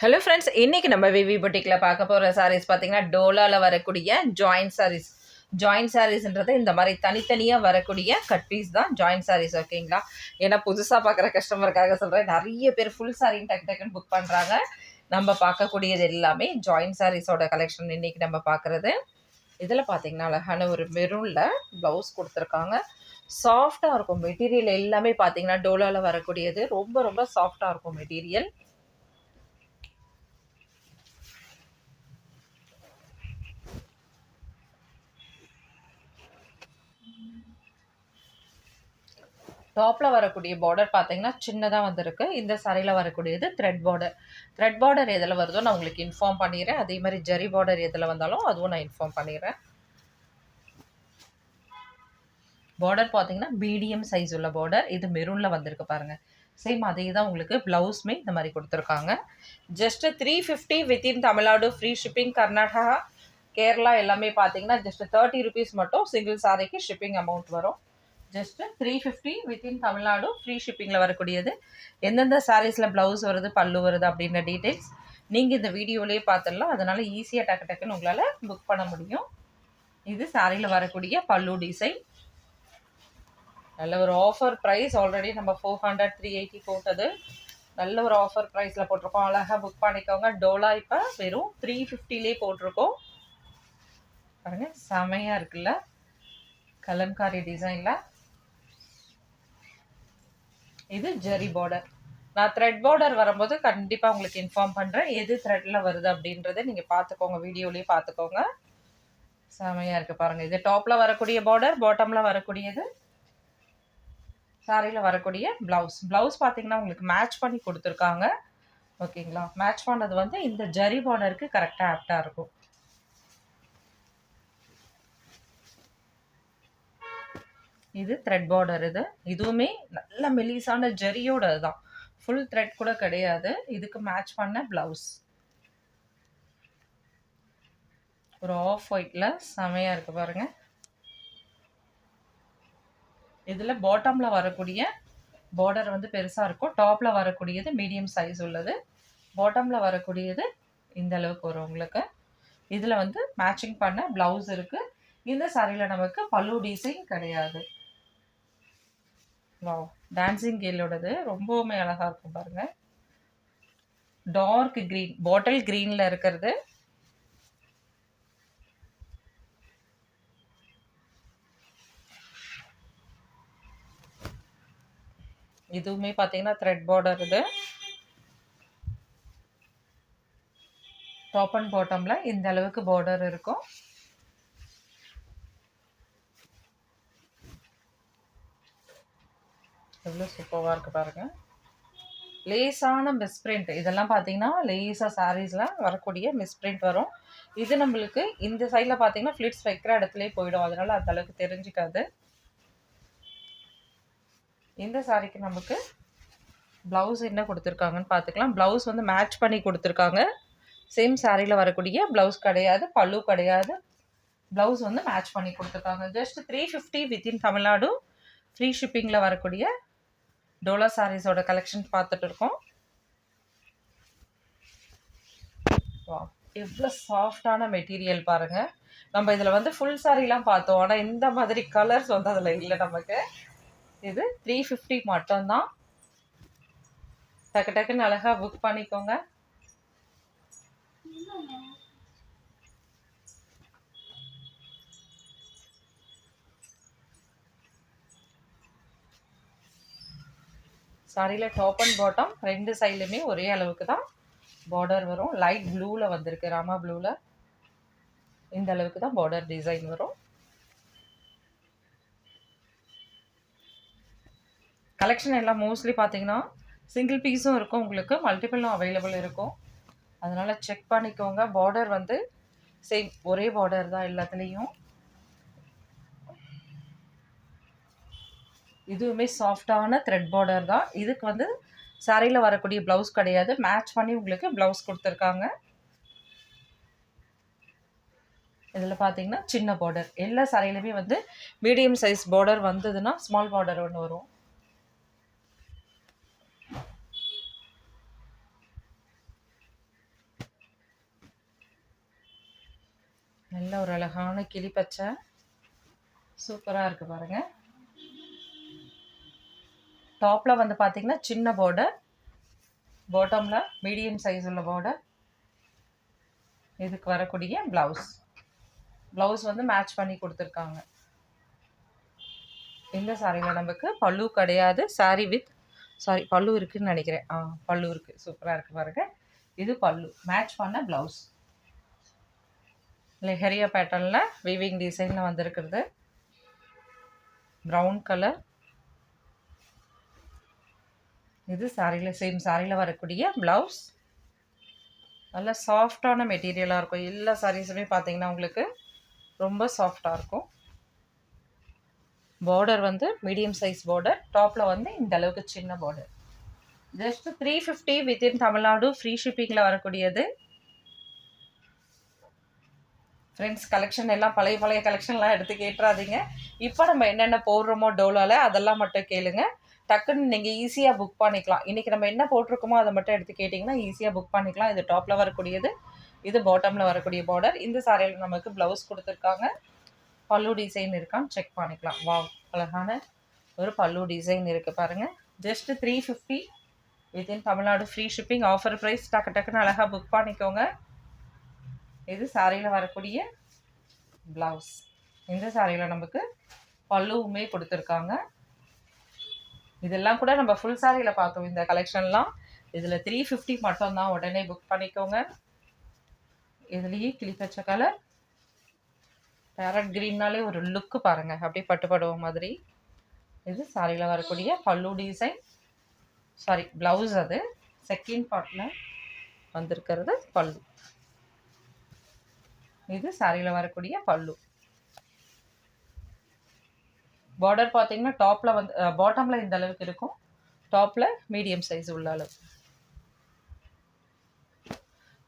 Hello friends, இன்னைக்கு நம்ம விவி பொட்டிக்ல பார்க்க போகிற சாரீஸ் பார்த்தீங்கன்னா டோலாவில் வரக்கூடிய ஜாயின்ட் சாரீஸ். ஜாயின்ட் சாரீஸ்ன்றது இந்த மாதிரி தனித்தனியாக வரக்கூடிய கட் பீஸ் தான் ஜாயின்ட் சாரீஸ். ஓகேங்களா? ஏன்னா புதுசாக பார்க்குற கஸ்டமருக்காக சொல்கிறேன், நிறைய பேர் ஃபுல் சாரீ டக்குன்னு புக் பண்ணுறாங்க. நம்ம பார்க்கக்கூடியது எல்லாமே ஜாயின்ட் சாரீஸோட கலெக்ஷன் இன்னைக்கு நம்ம பார்க்குறது. இதில் பார்த்தீங்கன்னா அழகான ஒரு மெரூனில் ப்ளவுஸ் கொடுத்துருக்காங்க. சாஃப்டாக இருக்கும் மெட்டீரியல் எல்லாமே. பார்த்தீங்கன்னா டோலாவில் வரக்கூடியது ரொம்ப ரொம்ப சாஃப்டாக இருக்கும் மெட்டீரியல். டாப்பில் வரக்கூடிய பார்டர் பார்த்தீங்கன்னா சின்னதாக வந்திருக்கு. இந்த சாரியில் வரக்கூடியது த்ரெட் பார்டர். த்ரெட் பார்டர் எதில் வருதோ நான் உங்களுக்கு இன்ஃபார்ம் பண்ணிடுறேன். அதே மாதிரி ஜரி பார்டர் எதில் வந்தாலும் அதுவும் நான் இன்ஃபார்ம் பண்ணிடுறேன். பார்டர் பார்த்தீங்கன்னா மீடியம் சைஸ் உள்ள பார்டர். இது மெரூனில் வந்திருக்கு பாருங்கள். சேம் அதே தான் உங்களுக்கு ப்ளவுஸ்மே இந்த மாதிரி கொடுத்துருக்காங்க. Just 350 within Tamil Nadu. Free shipping. Karnataka, Kerala எல்லாமே பார்த்தீங்கன்னா ஜஸ்ட் 30 rupees மட்டும் சிங்கிள் சாரிக்கு ஷிப்பிங் அமௌண்ட் வரும். Just 350 within Tamil Nadu. ஃப்ரீ ஷிப்பிங்கில் வரக்கூடியது. எந்தெந்த சாரீஸில் ப்ளவுஸ் வருது, பல்லு வருது அப்படின்ற டீட்டெயில்ஸ் நீங்கள் இந்த வீடியோலேயே பார்த்துடலாம். அதனால் ஈஸியாக டக்குன்னு உங்களால் புக் பண்ண முடியும். இது சாரியில் வரக்கூடிய பல்லு டிசைன். நல்ல ஒரு ஆஃபர் ப்ரைஸ். ஆல்ரெடி நம்ம 400 380 போட்டது நல்ல ஒரு ஆஃபர் ப்ரைஸில் போட்டிருக்கோம். அழகாக புக் பண்ணிக்கோங்க. டோலா இப்போ வெறும் 350லே போட்டிருக்கோம். பாருங்கள், செமையாக இருக்குல்ல, கலம்காரி டிசைனில். இது ஜரி பார்டர். நான் த்ரெட் பார்டர் வரும்போது கண்டிப்பாக உங்களுக்கு இன்ஃபார்ம் பண்ணுறேன். எது த்ரெட்டில் வருது அப்படின்றத நீங்கள் பார்த்துக்கோங்க, வீடியோலேயே பார்த்துக்கோங்க. செமையாக இருக்குது பாருங்கள். இது டாப்பில் வரக்கூடிய பார்டர், பாட்டமில் வரக்கூடியது சாரியில் வரக்கூடிய ப்ளவுஸ். ப்ளவுஸ் பார்த்தீங்கன்னா உங்களுக்கு மேட்ச் பண்ணி கொடுத்துருக்காங்க. ஓகேங்களா? மேட்ச் பண்ணது வந்து இந்த ஜரி பார்டருக்கு கரெக்டாக ஆப்டாக இருக்கும். இது த்ரெட் பார்டர். இதுவுமே நல்ல மெலிசான ஜரியோட தான், ஃபுல் த்ரெட் கூட கிடையாது. இதுக்கு மேட்ச் பண்ண ப்ளவுஸ் ஒரு ஆஃப் ஒயிட்டில் செமையாக இருக்குது பாருங்கள். இதில் பாட்டமில் வரக்கூடிய பார்டர் வந்து பெருசாக இருக்கும். டாப்பில் வரக்கூடியது மீடியம் சைஸ் உள்ளது. பாட்டமில் வரக்கூடியது இந்த அளவுக்கு வரும் உங்களுக்கு. இதில் வந்து மேட்சிங் பண்ண ப்ளவுஸ் இருக்குது. இந்த சாரியில் நமக்கு பல்லு டிசைன் கிடையாது. வாவ், டான்சிங் கேலோடது ரொம்பவுமே அழகாக இருக்கும் பாருங்கள். டார்க் க்ரீன், பாட்டில் க்ரீனில் இருக்கிறது. இதுவுமே பார்த்தீங்கன்னா த்ரெட் பார்டர். இது டாப் அண்ட் பாட்டமில் இந்த அளவுக்கு பார்டர் இருக்கும். எவ்வளோ சூப்பராக இருக்குது பாருங்கள். லேஸான மிஸ்பிரிண்ட். இதெல்லாம் பார்த்தீங்கன்னா லேஸாக சாரீஸில் வரக்கூடிய மிஸ்பிரிண்ட் வரும். இது நம்மளுக்கு இந்த சைடில் பார்த்தீங்கன்னா ஃப்ளிட்ஸ் வைக்கிற இடத்துலேயே போயிடும். அதனால் அந்த அளவுக்கு தெரிஞ்சிக்காது. இந்த சாரிக்கு நமக்கு ப்ளவுஸ் என்ன கொடுத்துருக்காங்கன்னு பார்த்துக்கலாம். ப்ளவுஸ் வந்து மேட்ச் பண்ணி கொடுத்துருக்காங்க. சேம் சாரியில் வரக்கூடிய ப்ளவுஸ் கிடையாது, பல்லு கிடையாது. ப்ளவுஸ் வந்து மேட்ச் பண்ணி கொடுத்துருக்காங்க. Just 350 within Tamil Nadu. ஃப்ரீ ஷிப்பிங்கில் வரக்கூடிய டோலா சாரீஸோட கலெக்ஷன் பார்த்துட்டு இருக்கோம். எவ்வளோ சாஃப்டான மெட்டீரியல் பாருங்கள். நம்ம இதில் வந்து ஃபுல் சாரீலாம் பார்த்தோம், ஆனால் இந்த மாதிரி கலர்ஸ் வந்து அதில் இல்லை நமக்கு. இது 350 மட்டும்தான். டக்குன்னு அழகாக புக் பண்ணிக்கோங்க. சாரியில் டாப் அண்ட் பாட்டம் ரெண்டு சைட்லையுமே ஒரே அளவுக்கு தான் பார்டர் வரும். லைட் ப்ளூவில் வந்திருக்கு, ராமா ப்ளூவில். இந்த அளவுக்கு தான் பார்டர் டிசைன் வரும். கலெக்ஷன் எல்லாம் மோஸ்ட்லி பார்த்தீங்கன்னா சிங்கிள் பீஸும் இருக்கும், உங்களுக்கு மல்டிபிளும் அவைலபிள் இருக்கும். அதனால் செக் பண்ணிக்கோங்க. பார்டர் வந்து சேம் ஒரே பார்டர் தான் எல்லாத்துலேயும். இதுவுமே சாஃப்டான த்ரெட் பார்டர் தான். இதுக்கு வந்து சாரியில் வரக்கூடிய ப்ளவுஸ் கிடையாது, மேட்ச் பண்ணி உங்களுக்கு ப்ளவுஸ் கொடுத்துருக்காங்க. இதில் பார்த்தீங்கன்னா சின்ன பார்டர். எல்லா சாரியிலுமே வந்து மீடியம் சைஸ் பார்டர் வந்ததுன்னா ஸ்மால் பார்டர் ஒன்று வரும். நல்ல ஒரு அழகான கிளி பச்சை சூப்பராக இருக்குது பாருங்கள். டாப்பில் வந்து பார்த்தீங்கன்னா சின்ன பார்டர், பாட்டமில் மீடியம் சைஸ் உள்ள பார்டர். இதுக்கு வரக்கூடிய ப்ளவுஸ் வந்து மேட்ச் பண்ணி கொடுத்துருக்காங்க. இந்த சாரியில் நமக்கு பல்லு கிடையாது. சாரி வித் பல்லு இருக்குதுன்னு நினைக்கிறேன். பல்லு இருக்குது. சூப்பராக இருக்குது பாருங்கள். இது பல்லு மேட்ச் பண்ண ப்ளவுஸ். லெஹரியா பேட்டர்னில் வீவிங் டிசைனில் வந்திருக்கிறது. Brown colour. இது சாரியில் வரக்கூடிய ப்ளவுஸ். நல்ல சாஃப்டான மெட்டீரியலாக இருக்கும். எல்லா சாரீஸுமே பார்த்தீங்கன்னா உங்களுக்கு ரொம்ப சாஃப்டாக இருக்கும். பார்டர் வந்து மீடியம் சைஸ் பார்டர். டாப்பில் வந்து இந்த அளவுக்கு சின்ன border. Just 350 within Tamil Nadu. Free ஷிப்பிங்கில் வரக்கூடியது. ஃப்ரெண்ட்ஸ், கலெக்ஷன் எல்லாம் பழைய கலெக்ஷன்லாம் எடுத்து கேட்டுறாதீங்க. இப்போ நம்ம என்னென்ன போடுறோமோ டோலாவில் அதெல்லாம் மட்டும் கேளுங்க. டக்குன்னு நீங்கள் ஈஸியாக புக் பண்ணிக்கலாம். இன்றைக்கி நம்ம என்ன போட்டிருக்கோமோ அதை மட்டும் எடுத்து கேட்டிங்கன்னா ஈஸியாக புக் பண்ணிக்கலாம். இது டாப்பில் வரக்கூடியது, இது பாட்டமில் வரக்கூடிய பார்டர். இந்த சாரியில் நமக்கு ப்ளவுஸ் கொடுத்துருக்காங்க. பல்லு டிசைன் இருக்கான்னு செக் பண்ணிக்கலாம். வாவ், அழகான ஒரு பல்லு டிசைன் இருக்குது பாருங்கள். Just 350 within Tamil Nadu. Free shipping. Offer price. டக்குன்னு அழகாக புக் பண்ணிக்கோங்க. இது சாரியில் வரக்கூடிய ப்ளவுஸ். இந்த சாரியில் நமக்கு பல்லுவுமே கொடுத்துருக்காங்க. இதெல்லாம் கூட நம்ம ஃபுல் சாரியில் பார்த்தோம் இந்த கலெக்ஷன்லாம். இதில் 350 மட்டும்தான். உடனே புக் பண்ணிக்கோங்க. இதுலேயே கிளிப்பச்சை கலர், பேரட் க்ரீன்னாலே ஒரு லுக்கு பாருங்கள், அப்படியே பட்டுப்படுவ மாதிரி. இது சாரியில் வரக்கூடிய பல்லு டிசைன், ப்ளவுஸ். அது செகண்ட் பார்ட்டில் வந்திருக்கிறது பல்லு. இது சாரியில் வரக்கூடிய பல்லு. பார்டர் பார்த்தீங்கன்னா டாப்பில் வந்து பாட்டமில் இந்த அளவுக்கு இருக்கும். டாப்பில் மீடியம் சைஸ் உள்ள அளவு.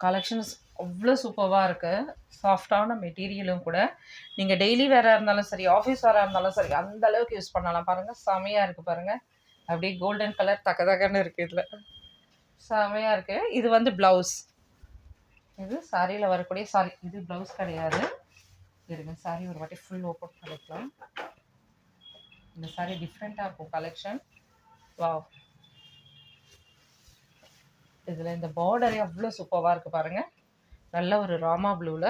கலெக்ஷன்ஸ் அவ்வளோ சூப்பராக இருக்குது. சாஃப்டான மெட்டீரியலும் கூட. நீங்கள் டெய்லி வேராக இருந்தாலும் சரி, ஆஃபீஸ் வேராக இருந்தாலும் சரி, அந்த அளவுக்கு யூஸ் பண்ணலாம். பாருங்கள், செமையாக இருக்குது பாருங்கள். அப்படியே கோல்டன் கலர் தக்கன்னு இருக்குது. இதில் செமையாக இருக்குது. இது வந்து ப்ளவுஸ். இது சாரியில் வரக்கூடிய இது ப்ளவுஸ் கிடையாது. இருங்க, சாரி ஒரு வாட்டி ஃபுல் ஓப்பன் பண்ணிக்கலாம். இந்த சாரி டிஃப்ரெண்ட்டாக இருக்கும் கலெக்ஷன். வாவ், இதில் இந்த பார்டரே அவ்வளோ சூப்பராக இருக்குது பாருங்கள். நல்ல ஒரு ராமா ப்ளூவில்.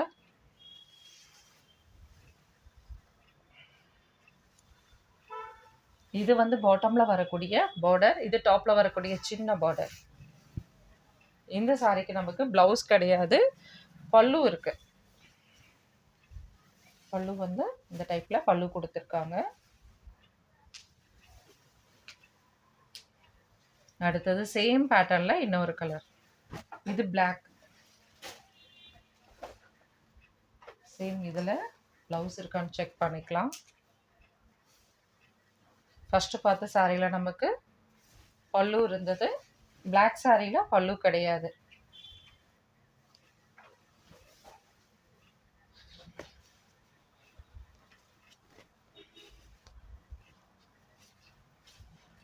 இது வந்து பாட்டமில் வரக்கூடிய பார்டர், இது டாப்பில் வரக்கூடிய சின்ன பார்டர். இந்த சாரிக்கு நமக்கு ப்ளவுஸ் கிடையாது, பல்லு இருக்குது. பல்லு வந்து இந்த டைப்பில் பல்லு கொடுத்துருக்காங்க. அடுத்தது சேம் பேட்டர்னில் இன்னொரு கலர். இது பிளாக். சேம் இதில் ப்ளவுஸ் இருக்கான்னு செக் பண்ணிக்கலாம். ஃபஸ்ட்டு பார்த்த சாரியில் நமக்கு பல்லு இருந்தது. பிளாக் சாரியில் பல்லு கிடையாது.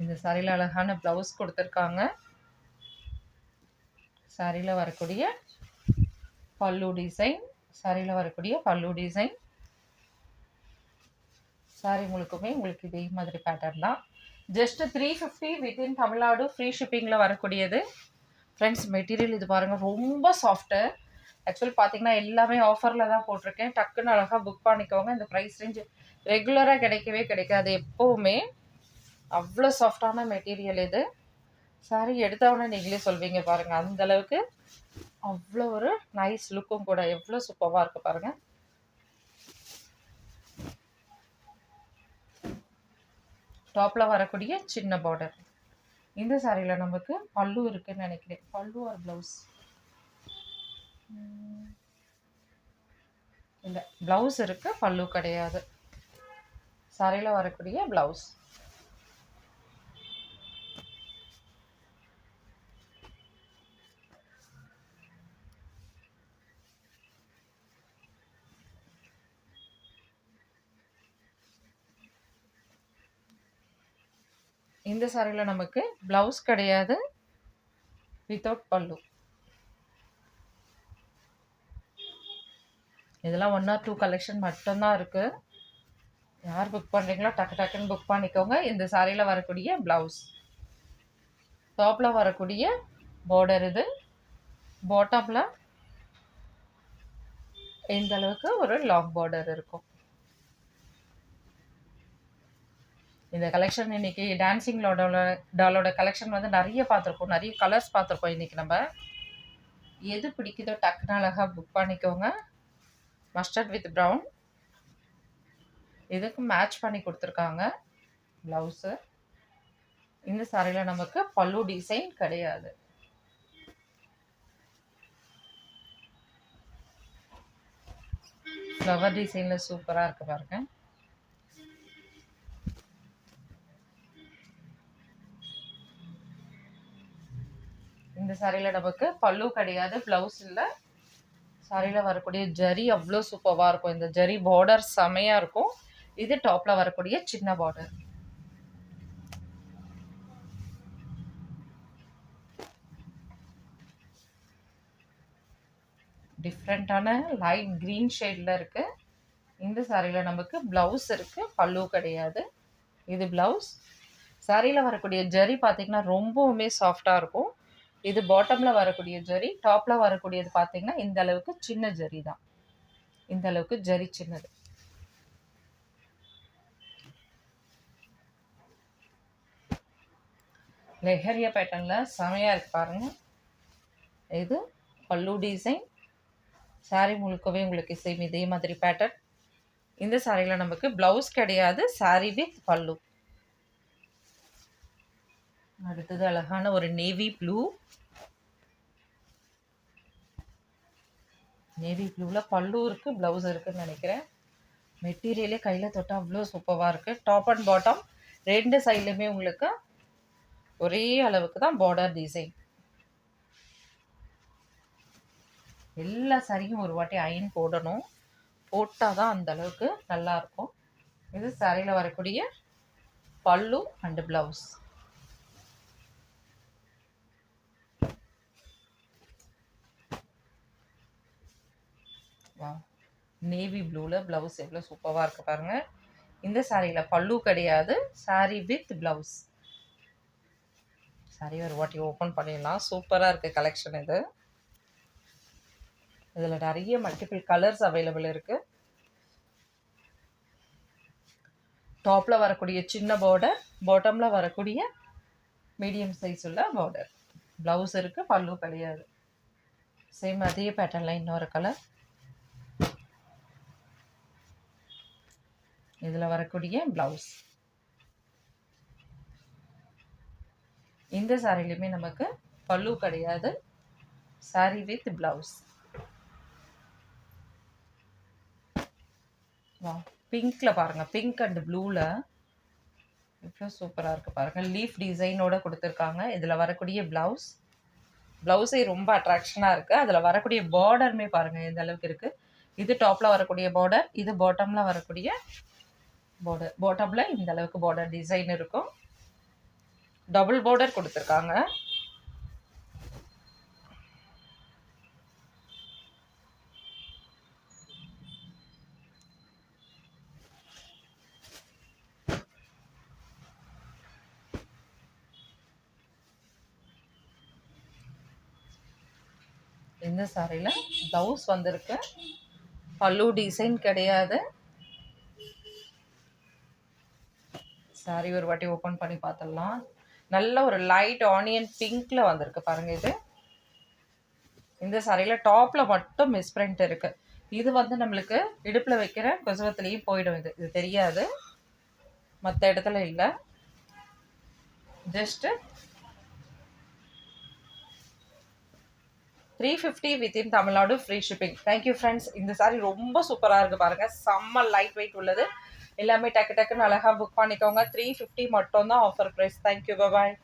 இந்த சாரியில் அழகான ப்ளவுஸ் கொடுத்துருக்காங்க. சாரியில் வரக்கூடிய பல்லு டிசைன். சாரியில் வரக்கூடிய பல்லு டிசைன். சாரி உங்களுக்கு இதே மாதிரி பேட்டர்ன் தான். Just 350 within Tamil Nadu. ஃப்ரீ ஷிப்பிங்கில் வரக்கூடியது. ஃப்ரெண்ட்ஸ், மெட்டீரியல் இது பாருங்கள், ரொம்ப சாஃப்ட்டு. ஆக்சுவலி பார்த்தீங்கன்னா எல்லாமே ஆஃபரில் தான் போட்டிருக்கேன். டக்குன்னு அழகாக புக் பண்ணிக்கோங்க. இந்த ப்ரைஸ் ரேஞ்சு ரெகுலராக கிடைக்காது எப்போவுமே. அவ்வளோ சாஃப்டான மெட்டீரியல் இது. சாரி எடுத்தவொடனே நீங்களே சொல்வீங்க பாருங்கள், அந்தளவுக்கு அவ்வளோ ஒரு நைஸ் லுக்கும் கூட. எவ்வளோ சூப்பராக இருக்குது பாருங்கள். டாப்பில் வரக்கூடிய சின்ன பார்டர். இந்த சாரியில் நமக்கு பல்லு இருக்குதுன்னு நினைக்கிறேன். பல்லு ஒரு ப்ளவுஸ் இல்லை, ப்ளவுஸ் இருக்குது, பல்லு கிடையாது. சாரியில் வரக்கூடிய ப்ளவுஸ். இந்த சாரியில் நமக்கு ப்ளவுஸ் கிடையாது, வித்தவுட் பல்லு. இதெல்லாம் 1 ஆர் 2 கலெக்ஷன் மட்டும்தான் இருக்குது. யார் புக் பண்ணுறீங்களோ டக்கு டக்குன்னு புக் பண்ணிக்கோங்க. இந்த சாரியில் வரக்கூடிய ப்ளவுஸ், டாப்பில் வரக்கூடிய பார்டர், இது பாட்டமில் இந்த அளவுக்கு ஒரு லாங் பார்டர் இருக்கும். இந்த கலெக்ஷன் இன்னைக்கு டான்சிங் டாலோட கலெக்ஷன் வந்து நிறைய பார்த்துருக்கோம், நிறைய கலர்ஸ் பார்த்துருக்கோம். இன்னைக்கு நம்ம எது பிடிக்குதோ டக்குன்னு அழகாக புக் பண்ணிக்கோங்க. மஸ்டர்ட் வித் ப்ரௌன், இதுக்கு மேட்ச் பண்ணி கொடுத்துருக்காங்க ப்ளவுஸு. இந்த சாரியில் நமக்கு பல்லு டிசைன் கிடையாது. ஃப்ளவர் டிசைனில் சூப்பராக இருக்கு பாருங்க. இந்த சாரியில் நமக்கு பல்லு கிடையாது, ப்ளவுஸ் இல்லை. சாரியில் வரக்கூடிய ஜரி அவ்வளோ சூப்பராக இருக்கும். இந்த ஜரி பார்டர் செமையாக இருக்கும். இது டாப்பில் வரக்கூடிய சின்ன பார்டர். டிஃப்ரெண்ட்டான லைட் க்ரீன் ஷேடில் இருக்குது. இந்த சாரியில் நமக்கு ப்ளவுஸ் இருக்குது, பல்லு கிடையாது. இது ப்ளவுஸ். சாரியில் வரக்கூடிய ஜரி பார்த்திங்கன்னா ரொம்பவுமே சாஃப்டாக இருக்கும். இது பாட்டமில் வரக்கூடிய ஜரி. டாப்பில் வரக்கூடியது பார்த்திங்கன்னா இந்த அளவுக்கு சின்ன ஜரி தான். இந்த அளவுக்கு ஜரி சின்னது. லெஹரியா பேட்டர்னில் செமையாக இருக்குது பாருங்கள். இது பல்லு டிசைன். சாரி முழுக்கவே உங்களுக்கு சேம் இதே மாதிரி பேட்டர்ன். இந்த சாரியில் நமக்கு ப்ளவுஸ் கிடையாது, சாரி வித் பல்லு. அடுத்தது அழகான ஒரு நேவி ப்ளூ. நேவி ப்ளூவில் பல்லு இருக்குது, ப்ளவுஸ் இருக்குதுன்னு நினைக்கிறேன். மெட்டீரியலே கையில் தொட்டால் அவ்வளோ சூப்பராக இருக்குது. டாப் அண்ட் பாட்டம் ரெண்டு சைட்லையுமே உங்களுக்கு ஒரே அளவுக்கு தான் பார்டர் டிசைன். எல்லா சாரியும் ஒரு வாட்டி அயன் போடணும், போட்டால் தான் அந்த அளவுக்கு நல்லாயிருக்கும். இது சாரியில் வரக்கூடிய பல்லு அண்டு ப்ளவுஸ். வா, நேவி ப்ளூவில் ப்ளவுஸ் எவ்வளோ சூப்பராக இருக்குது பாருங்கள். இந்த சாரியில் பல்லு கிடையாது, சாரி வித் ப்ளவுஸ். சாரி ஒரு வாட்டி ஓப்பன் பண்ணிடலாம். சூப்பராக இருக்குது கலெக்ஷன் இது. இதில் நிறைய மல்டிபிள் கலர்ஸ் அவைலபிள் இருக்குது. டாப்பில் வரக்கூடிய சின்ன பார்டர், பாட்டமில் வரக்கூடிய மீடியம் சைஸ் உள்ள பார்டர். ப்ளவுஸ் இருக்குது, பல்லு கிடையாது. சேம் அதே பேட்டர்னில் இன்னொரு கலர். இதில் வரக்கூடிய ப்ளவுஸ். இந்த சாரிலையுமே நமக்கு பல்லு கிடையாது, சாரி வித் ப்ளவுஸ். வா, பிங்க்கில் பாருங்கள், பிங்க் அண்ட் ப்ளூவில் இவ்வளோ சூப்பராக இருக்குது பாருங்கள். லீஃப் டிசைனோடு கொடுத்துருக்காங்க. இதில் வரக்கூடிய ப்ளவுஸ், ப்ளவுஸே ரொம்ப அட்ராக்ஷனாக இருக்குது. அதில் வரக்கூடிய பார்டருமே பாருங்கள் எந்த அளவுக்கு இருக்குது. இது டாப்பில் வரக்கூடிய பார்டர், இது பாட்டமில் வரக்கூடிய பார்டர். பாட்டமில் இந்த அளவுக்கு பார்டர் டிசைன் இருக்கும். டபுள் பார்டர் கொடுத்துருக்காங்க. இந்த சாரியில் ப்ளவுஸ் வந்திருக்கு, பல்லு டிசைன் கிடையாது. சாரி ஒரு வாட்டி ஓப்பன் பண்ணி பார்த்துடலாம். நல்ல ஒரு லைட் ஆனியன் பிங்க்கில் வந்திருக்கு பாருங்கள் இது. இந்த சாரியில் டாப்பில் மட்டும் மிஸ் பிரிண்ட் இருக்குது. இது வந்து நம்மளுக்கு இடுப்பில் வைக்கிற கொசுவத்துலேயும் போயிடும். இது தெரியாது, மற்ற இடத்துல இல்லை. Just 350 within Tamil Nadu free shipping. Thank you friends. இந்த சாரி ரொம்ப சூப்பராக இருக்குது பாருங்கள். செம்ம லைட் வெயிட் உள்ளது. எல்லாமே டக்கு டக்குன்னு அழகாக புக் பண்ணிக்கோங்க. 350 மட்டும்தான் ஆஃபர் ப்ரைஸ். தேங்க்யூ, பாய்.